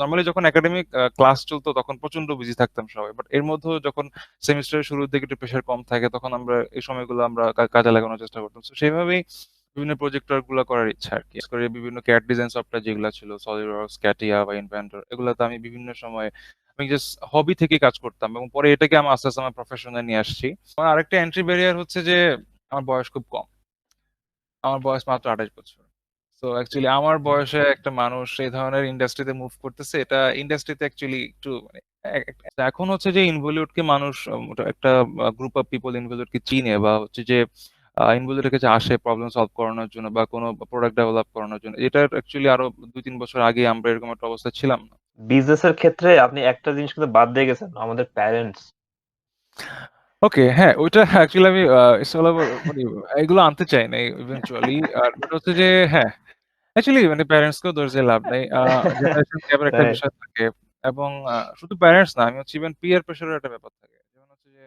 Normally যখন academic class চলতো তখন প্রচন্ড বিজি থাকতাম সবাই। বাট এর মধ্যেও যখন সেমিস্টারের শুরুর দিকে একটু প্রেশার কম থাকে তখন আমরা এই সময়গুলো আমরা কাজে লাগানোর চেষ্টা করতাম। সো সেভাবেই বিভিন্ন প্রজেক্ট ওয়ার্ক গুলা করার ইচ্ছা আরকি। বিশেষ করে বিভিন্ন CAD ডিজাইন সফটওয়্যার যেগুলা ছিল SolidWorks, CATIA বা Inventor এগুলাতে আমি বিভিন্ন সময় আমি জাস্ট হবি থেকে কাজ করতাম এবং পরে এটাকে আমি আস্তে, আস্তে আমার প্রফেশন এ নিয়ে আসছি। আমার আরেকটা এন্ট্রি ব্যারিয়ার হচ্ছে যে আমার বয়স খুব কম। আমার বয়স মাত্র ২৮ বছর। সো অ্যাকচুয়ালি আমার বয়সে একটা মানুষ এই ধরনের ইন্ডাস্ট্রিতে মুভ করতেছে, এটা ইন্ডাস্ট্রিতে অ্যাকচুয়ালি একটু মানে এখন হচ্ছে যে Involute কে মানুষ একটা গ্রুপ অফ পিপল Involute কে চিনে বা হচ্ছে যে Involute এর কাছে আসে প্রবলেম সলভ করানোর জন্য বা কোনো প্রোডাক্ট ডেভেলপ করানোর জন্য। এটার অ্যাকচুয়ালি আরো ২-৩ বছর আগে আমরা এরকম একটা অবস্থায় ছিলাম না। বিজনেসের ক্ষেত্রে আপনি একটা জিনিস কিন্তু বাদ দিয়ে গেছেন, আমাদের প্যারেন্টস। ওকে, হ্যাঁ, ওইটা অ্যাকচুয়ালি আমি ইটস অল অ্যাবাউট মানে এগুলো আনতে চাই নাই ইভেনচুয়ালি। আর ওটা হচ্ছে যে হ্যাঁ, অ্যাকচুয়ালি মানে প্যারেন্টস কেও দোষ দিয়ে লাভ নাই। জেনারেশন গ্যাপের একটা তাই? বিষয় থাকে এবং শুধু প্যারেন্টস না, আমি হচ্ছে ইভেন পিয়ার প্রেশার এর একটা ব্যাপার থাকে। যেমন হচ্ছে যে